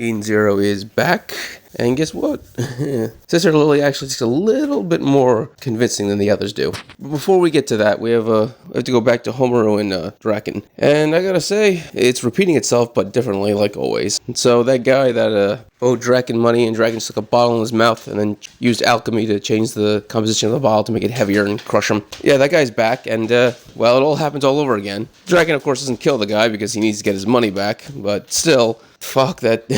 Eden Zero is back. And guess what? Sister Lily actually is a little bit more convincing than the others do. But before we get to that, we have to go back to Homeru and Draken. And I gotta say, it's repeating itself, but differently, like always. And so that guy that owed Draken money, and Draken stuck a bottle in his mouth and then used alchemy to change the composition of the bottle to make it heavier and crush him. Yeah, that guy's back, and well, it all happens all over again. Draken, of course, doesn't kill the guy because he needs to get his money back, but still, fuck that.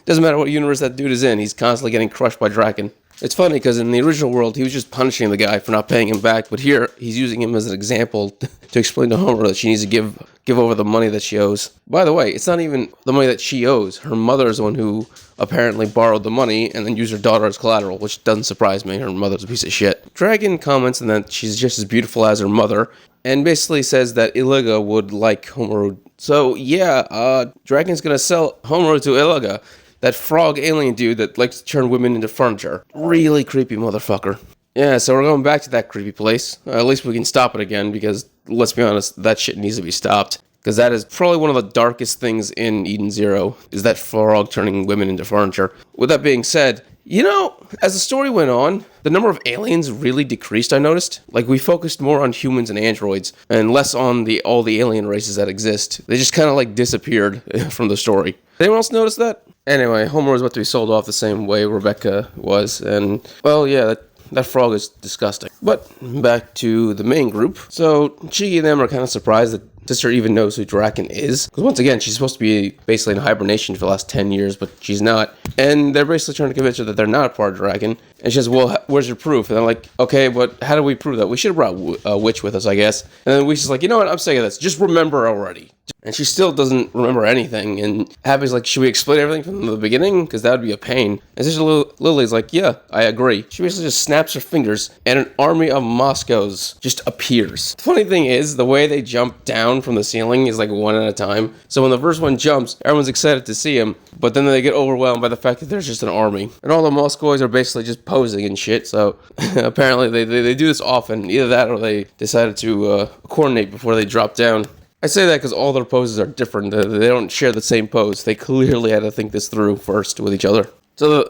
Doesn't matter what universe that dude is in, he's constantly getting crushed by Draken. It's funny because in the original world, he was just punishing the guy for not paying him back, but here, he's using him as an example to explain to Homer that she needs to give over the money that she owes. By the way, it's not even the money that she owes. Her mother is the one who apparently borrowed the money and then used her daughter as collateral, which doesn't surprise me. Her mother's a piece of shit. Dragon comments on that she's just as beautiful as her mother, and basically says that Iliga would like Homeru. So yeah, Dragon's gonna sell Homeru to Iliga, that frog alien dude that likes to turn women into furniture. Really creepy motherfucker. Yeah, so we're going back to that creepy place. At least we can stop it again, because let's be honest, that shit needs to be stopped. Because that is probably one of the darkest things in Eden Zero, is that frog turning women into furniture. With that being said, you know, as the story went on, the number of aliens really decreased, I noticed. Like, we focused more on humans and androids, and less on all the alien races that exist. They just kind of, like, disappeared from the story. Anyone else notice that? Anyway, Homer was about to be sold off the same way Rebecca was, and, well, yeah, that frog is disgusting. But, back to the main group. So, Chigi and them are kind of surprised that Sister even knows who Draken is. Because once again, she's supposed to be basically in hibernation for the last 10 years, but she's not. And they're basically trying to convince her that they're not a part of Draken. And she says, well, where's your proof? And they're like, okay, but how do we prove that? We should have brought a witch with us, I guess. And then Whis is like, you know what, I'm sick of this. Just remember already. And she still doesn't remember anything. And Happy's like, should we explain everything from the beginning? Because that would be a pain. And Sister Lily's like, yeah, I agree. She basically just snaps her fingers, and an army of Moscows just appears. The funny thing is, the way they jump down from the ceiling is like one at a time. So when the first one jumps, everyone's excited to see him, but then they get overwhelmed by the fact that there's just an army. And all the Moscows are basically just posing and shit. So apparently they do this often. Either that or they decided to coordinate before they drop down. I say that because all their poses are different. They don't share the same pose. They clearly had to think this through first with each other. So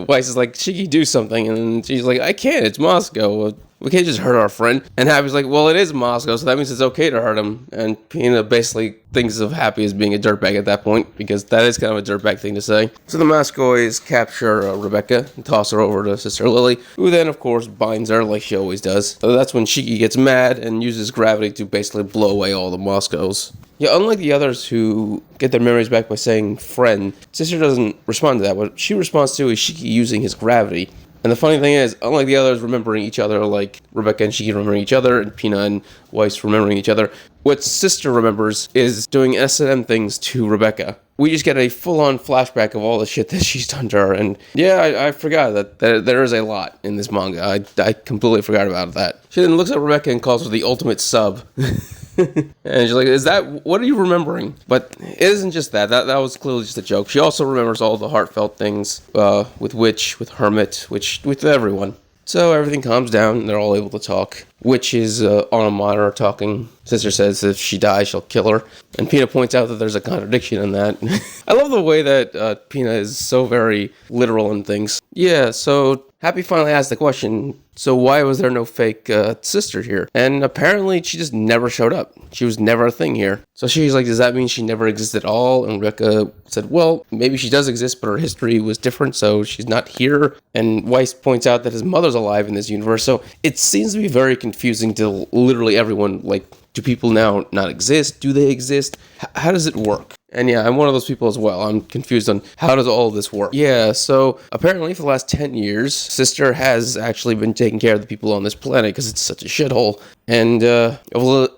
Weiss is like, Shiki, do something. And she's like, I can't. It's Moscow. We can't just hurt our friend. And Happy's like, well, it is Moscow, so that means it's okay to hurt him. And Pina basically thinks of Happy as being a dirtbag at that point, because that is kind of a dirtbag thing to say. So the Moscows capture Rebecca and toss her over to Sister Lily, who then, of course, binds her like she always does. So that's when Shiki gets mad and uses gravity to basically blow away all the Moscows. Yeah, unlike the others who get their memories back by saying friend, Sister doesn't respond to that. What she responds to is Shiki using his gravity. And the funny thing is, unlike the others remembering each other, like Rebecca and Shiki remembering each other, and Pina and Weiss remembering each other, what Sister remembers is doing S&M things to Rebecca. We just get a full-on flashback of all the shit that she's done to her. And yeah, I forgot that there is a lot in this manga. I completely forgot about that. She then looks at Rebecca and calls her the ultimate sub. And she's like, what are you remembering? But it isn't just that was clearly just a joke. She also remembers all the heartfelt things with Witch, with Hermit, with everyone. So everything calms down and they're all able to talk. Witch is on a monitor talking. Sister says if she dies, she'll kill her. And Pina points out that there's a contradiction in that. I love the way that Pina is so very literal in things. Yeah, so Happy finally asked the question, so why was there no fake sister here? And apparently she just never showed up. She was never a thing here. So she's like, does that mean she never existed at all? And Rebecca said, well, maybe she does exist, but her history was different, so she's not here. And Weiss points out that his mother's alive in this universe. So it seems to be very confusing to literally everyone. Like, do people now not exist? Do they exist? How does it work? And yeah, I'm one of those people as well. I'm confused on how does all this work. Yeah, so apparently for the last 10 years, Sister has actually been taking care of the people on this planet because it's such a shithole. And a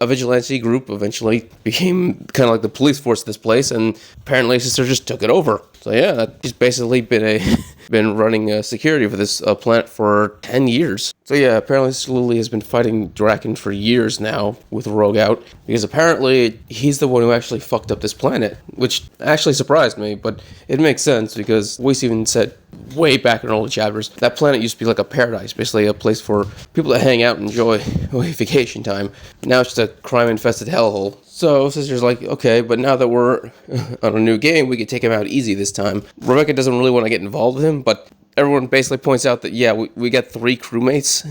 vigilante group eventually became kind of like the police force of this place, and apparently Sister just took it over. So yeah, she's basically been running security for this planet for 10 years. So yeah, apparently Sister Lily has been fighting Draken for years now with Rogue out, because apparently he's the one who actually fucked up this planet, which actually surprised me, but it makes sense because Weiss even said way back in early chapters, that planet used to be like a paradise, basically a place for people to hang out and enjoy vacation time. Now it's just a crime-infested hellhole. So Sister's like, okay, but now that we're on a new game, we could take him out easy this time. Rebecca doesn't really want to get involved with him, but everyone basically points out that, yeah, we got 3 crewmates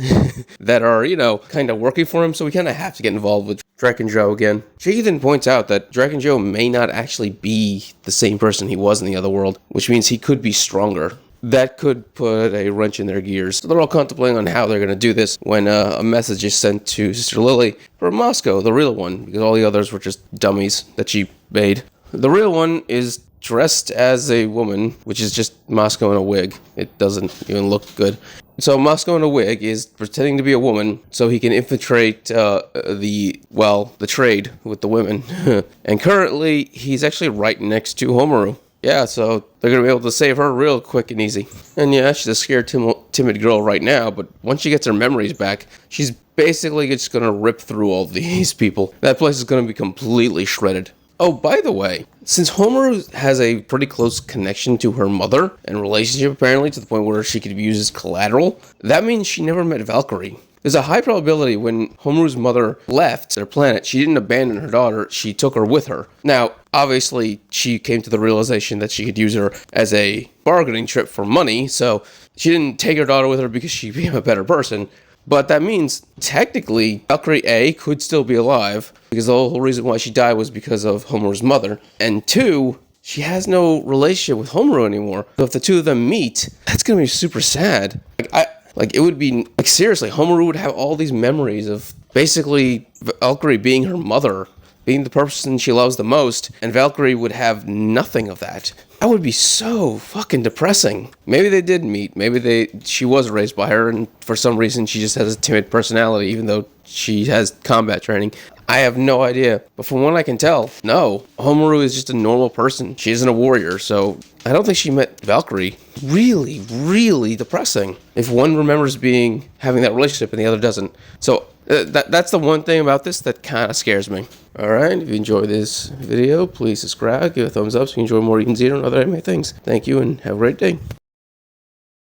that are, kind of working for him, so we kind of have to get involved with Drake and Joe again. She then points out that Drake and Joe may not actually be the same person he was in the other world, which means he could be stronger. That could put a wrench in their gears. So they're all contemplating on how they're going to do this when a message is sent to Sister Lily from Moscow, the real one, because all the others were just dummies that she made. The real one is dressed as a woman, which is just Moscow in a wig. It doesn't even look good. So Moscow in a wig is pretending to be a woman so he can infiltrate the trade with the women. And currently, he's actually right next to Homaru. Yeah, so they're going to be able to save her real quick and easy. And yeah, she's a scared, timid girl right now, but once she gets her memories back, she's basically just going to rip through all these people. That place is going to be completely shredded. Oh, by the way, since Homaru has a pretty close connection to her mother and relationship, apparently, to the point where she could be used as collateral, that means she never met Valkyrie. There's a high probability when Homaru's mother left their planet, she didn't abandon her daughter, she took her with her. Now, obviously, she came to the realization that she could use her as a bargaining chip for money, so she didn't take her daughter with her because she became a better person. But that means, technically, Valkyrie A could still be alive, because the whole reason why she died was because of Homaru's mother. And 2, she has no relationship with Homaru anymore. So if the two of them meet, that's going to be super sad. It would be, seriously, Homaru would have all these memories of basically Valkyrie being her mother, being the person she loves the most, and Valkyrie would have nothing of that. That would be so fucking depressing. Maybe they did meet. Maybe she was raised by her, and for some reason she just has a timid personality, even though she has combat training. I have no idea. But from what I can tell, no. Homaru is just a normal person. She isn't a warrior, so I don't think she met Valkyrie. Really, really depressing. If one remembers having that relationship and the other doesn't. So that's the one thing about this that kind of scares me. Alright, if you enjoyed this video, please subscribe, give it a thumbs up so you enjoy more Eaton Zero and other anime things. Thank you and have a great day.